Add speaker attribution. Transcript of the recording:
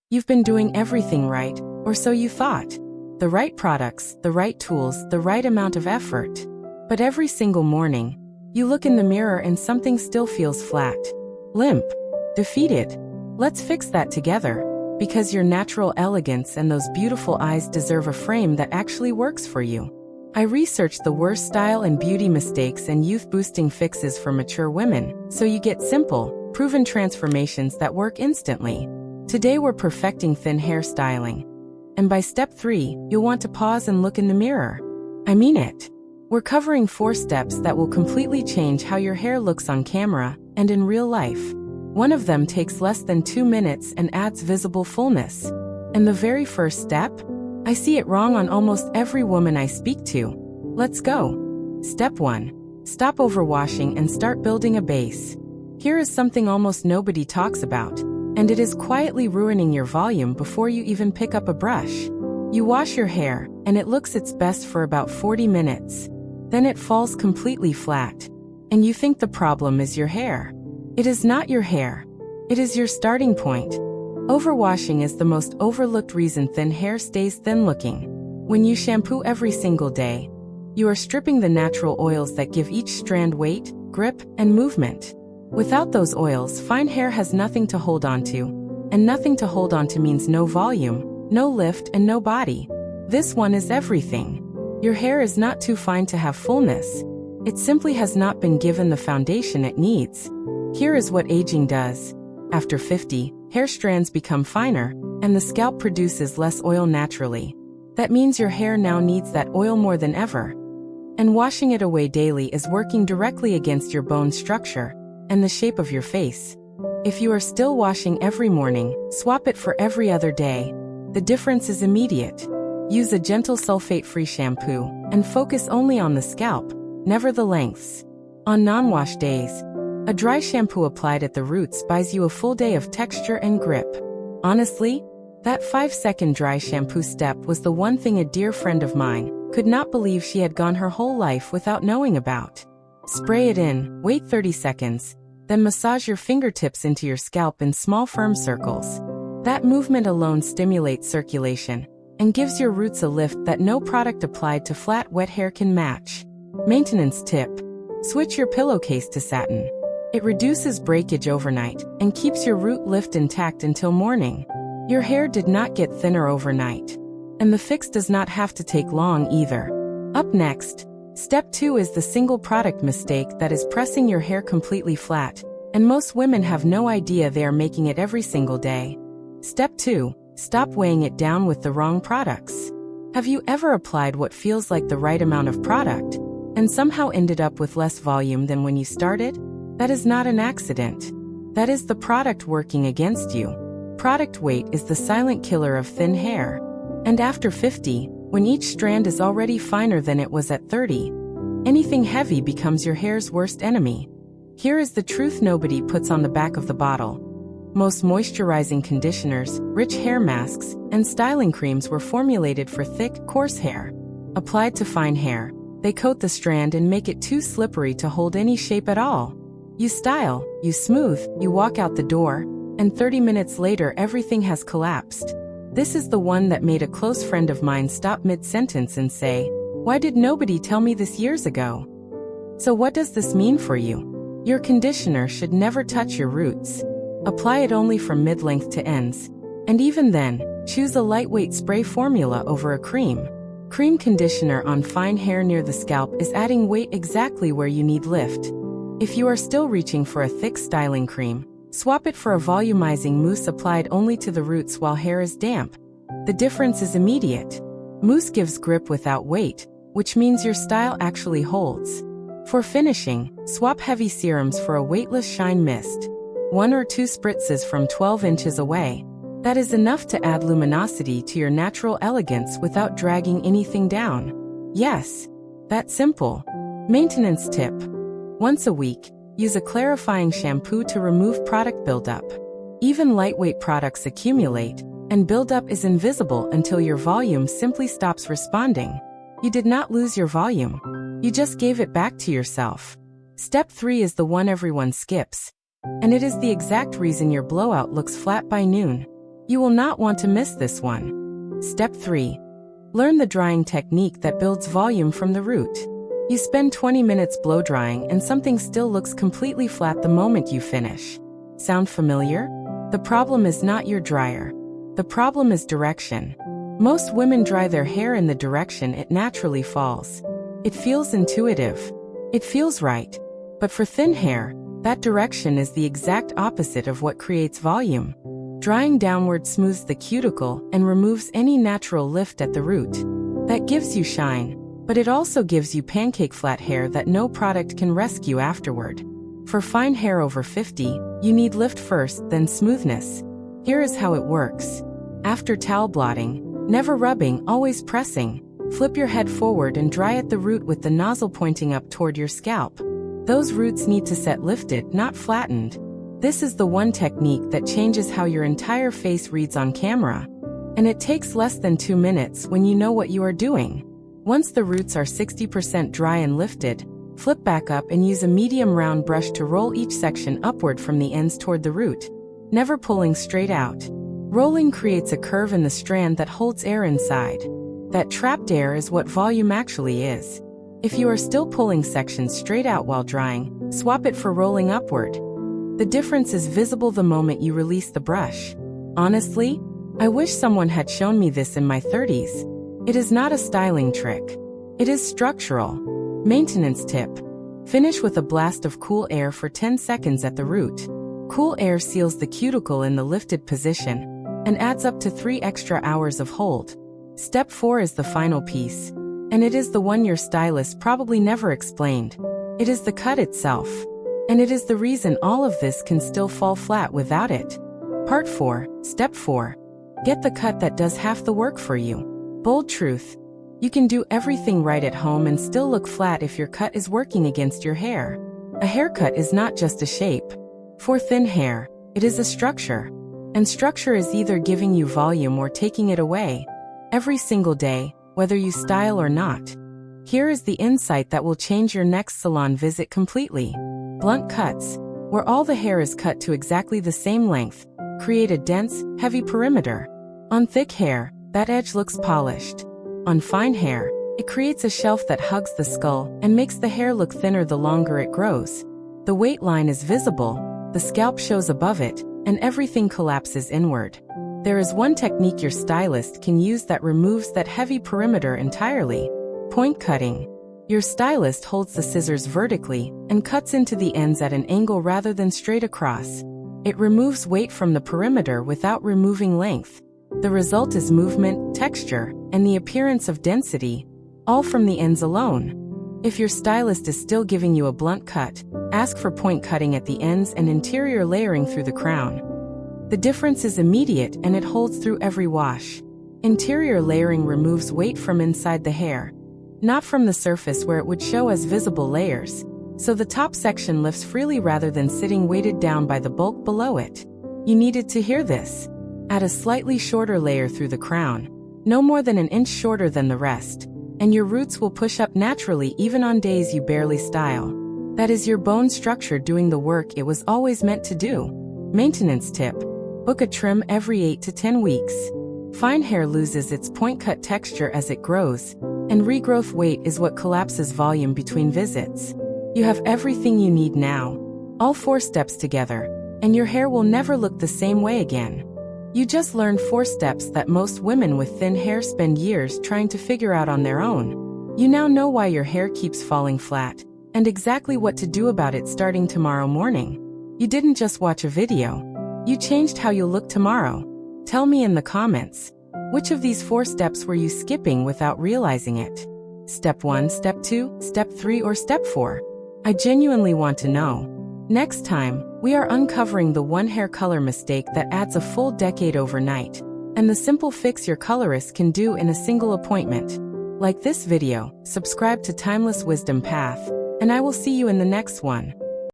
Speaker 1: You've been doing everything right, or so you thought. The right products, the right tools, the right amount of effort. But every single morning, you look in the mirror and something still feels flat. Limp. Defeated. Let's fix that together, because your natural elegance and those beautiful eyes deserve a frame that actually works for you. I researched the worst style and beauty mistakes and youth-boosting fixes for mature women, so you get simple, proven transformations that work instantly. Today we're perfecting thin hair styling. And by step 3, you'll want to pause and look in the mirror. I mean it. We're covering 4 steps that will completely change how your hair looks on camera and in real life. One of them takes less than 2 minutes and adds visible fullness. And the very first step? I see it wrong on almost every woman I speak to. Let's go. Step 1. Stop overwashing and start building a base. Here is something almost nobody talks about, and it is quietly ruining your volume before you even pick up a brush. You wash your hair, and it looks its best for about 40 minutes. Then it falls completely flat. And you think the problem is your hair. It is not your hair. It is your starting point. Overwashing is the most overlooked reason thin hair stays thin-looking. When you shampoo every single day, you are stripping the natural oils that give each strand weight, grip, and movement. Without those oils, fine hair has nothing to hold on to. And nothing to hold on to means no volume, no lift, and no body. This one is everything. Your hair is not too fine to have fullness. It simply has not been given the foundation it needs. Here is what aging does. After 50, hair strands become finer, and the scalp produces less oil naturally. That means your hair now needs that oil more than ever. And washing it away daily is working directly against your bone structure and the shape of your face. If you are still washing every morning, swap it for every other day. The difference is immediate. Use a gentle sulfate-free shampoo and focus only on the scalp, never the lengths. On non-wash days, a dry shampoo applied at the roots buys you a full day of texture and grip. Honestly, that 5-second dry shampoo step was the one thing a dear friend of mine could not believe she had gone her whole life without knowing about. Spray it in, wait 30 seconds, then massage your fingertips into your scalp in small firm circles. That movement alone stimulates circulation and gives your roots a lift that no product applied to flat, wet hair can match. Maintenance tip: switch your pillowcase to satin. It reduces breakage overnight and keeps your root lift intact until morning. Your hair did not get thinner overnight. And the fix does not have to take long either. Up next, step 2 is the single product mistake that is pressing your hair completely flat, and most women have no idea they are making it every single day. Step 2. Stop weighing it down with the wrong products. Have you ever applied what feels like the right amount of product, and somehow ended up with less volume than when you started? That is not an accident. That is the product working against you. Product weight is the silent killer of thin hair. And after 50, when each strand is already finer than it was at 30, anything heavy becomes your hair's worst enemy. Here is the truth nobody puts on the back of the bottle. Most moisturizing conditioners, rich hair masks, and styling creams were formulated for thick, coarse hair. Applied to fine hair, they coat the strand and make it too slippery to hold any shape at all. You style, you smooth, you walk out the door, and 30 minutes later everything has collapsed. This is the one that made a close friend of mine stop mid-sentence and say, "Why did nobody tell me this years ago?" So what does this mean for you? Your conditioner should never touch your roots. Apply it only from mid-length to ends. And even then, choose a lightweight spray formula over a cream. Cream conditioner on fine hair near the scalp is adding weight exactly where you need lift. If you are still reaching for a thick styling cream, swap it for a volumizing mousse applied only to the roots while hair is damp. The difference is immediate. Mousse gives grip without weight, which means your style actually holds. For finishing, swap heavy serums for a weightless shine mist. 1 or 2 spritzes from 12 inches away. That is enough to add luminosity to your natural elegance without dragging anything down. Yes, that simple. Maintenance tip: once a week, use a clarifying shampoo to remove product buildup. Even lightweight products accumulate, and buildup is invisible until your volume simply stops responding. You did not lose your volume. You just gave it back to yourself. Step 3 is the one everyone skips. And it is the exact reason your blowout looks flat by noon. You will not want to miss this one. Step 3. Learn the drying technique that builds volume from the root. You spend 20 minutes blow drying and something still looks completely flat the moment you finish. Sound familiar? The problem is not your dryer. The problem is direction. Most women dry their hair in the direction it naturally falls. It feels intuitive. It feels right. But for thin hair, that direction is the exact opposite of what creates volume. Drying downward smooths the cuticle and removes any natural lift at the root. That gives you shine, but it also gives you pancake flat hair that no product can rescue afterward. For fine hair over 50, you need lift first, then smoothness. Here is how it works. After towel blotting, never rubbing, always pressing, flip your head forward and dry at the root with the nozzle pointing up toward your scalp. Those roots need to set lifted, not flattened. This is the one technique that changes how your entire face reads on camera. And it takes less than 2 minutes when you know what you are doing. Once the roots are 60% dry and lifted, flip back up and use a medium round brush to roll each section upward from the ends toward the root, never pulling straight out. Rolling creates a curve in the strand that holds air inside. That trapped air is what volume actually is. If you are still pulling sections straight out while drying, swap it for rolling upward. The difference is visible the moment you release the brush. Honestly, I wish someone had shown me this in my 30s. It is not a styling trick. It is structural. Maintenance tip. Finish with a blast of cool air for 10 seconds at the root. Cool air seals the cuticle in the lifted position and adds up to 3 extra hours of hold. Step 4 is the final piece, and it is the one your stylist probably never explained. It is the cut itself. And it is the reason all of this can still fall flat without it. Part 4, Step 4. Get the cut that does half the work for you. Bold truth. You can do everything right at home and still look flat if your cut is working against your hair. A haircut is not just a shape. For thin hair, it is a structure. And structure is either giving you volume or taking it away. Every single day, whether you style or not. Here is the insight that will change your next salon visit completely. Blunt cuts, where all the hair is cut to exactly the same length, create a dense, heavy perimeter. On thick hair, that edge looks polished. On fine hair, it creates a shelf that hugs the skull and makes the hair look thinner the longer it grows. The weight line is visible, the scalp shows above it, and everything collapses inward. There is one technique your stylist can use that removes that heavy perimeter entirely. Point cutting. Your stylist holds the scissors vertically and cuts into the ends at an angle rather than straight across. It removes weight from the perimeter without removing length. The result is movement, texture, and the appearance of density, all from the ends alone. If your stylist is still giving you a blunt cut, ask for point cutting at the ends and interior layering through the crown. The difference is immediate and it holds through every wash. Interior layering removes weight from inside the hair, not from the surface where it would show as visible layers, so the top section lifts freely rather than sitting weighted down by the bulk below it. You needed to hear this. Add a slightly shorter layer through the crown, no more than an inch shorter than the rest, and your roots will push up naturally even on days you barely style. That is your bone structure doing the work it was always meant to do. Maintenance tip. Book a trim every 8 to 10 weeks. Fine hair loses its point cut texture as it grows, and regrowth weight is what collapses volume between visits. You have everything you need now, all 4 steps together, and your hair will never look the same way again. You just learned 4 steps that most women with thin hair spend years trying to figure out on their own. You now know why your hair keeps falling flat, and exactly what to do about it starting tomorrow morning. You didn't just watch a video. You changed how you'll look tomorrow. Tell me in the comments. Which of these 4 steps were you skipping without realizing it? Step 1, Step 2, Step 3, or Step 4? I genuinely want to know. Next time, we are uncovering the one hair color mistake that adds a full decade overnight, and the simple fix your colorist can do in a single appointment. Like this video, subscribe to Timeless Wisdom Path, and I will see you in the next one.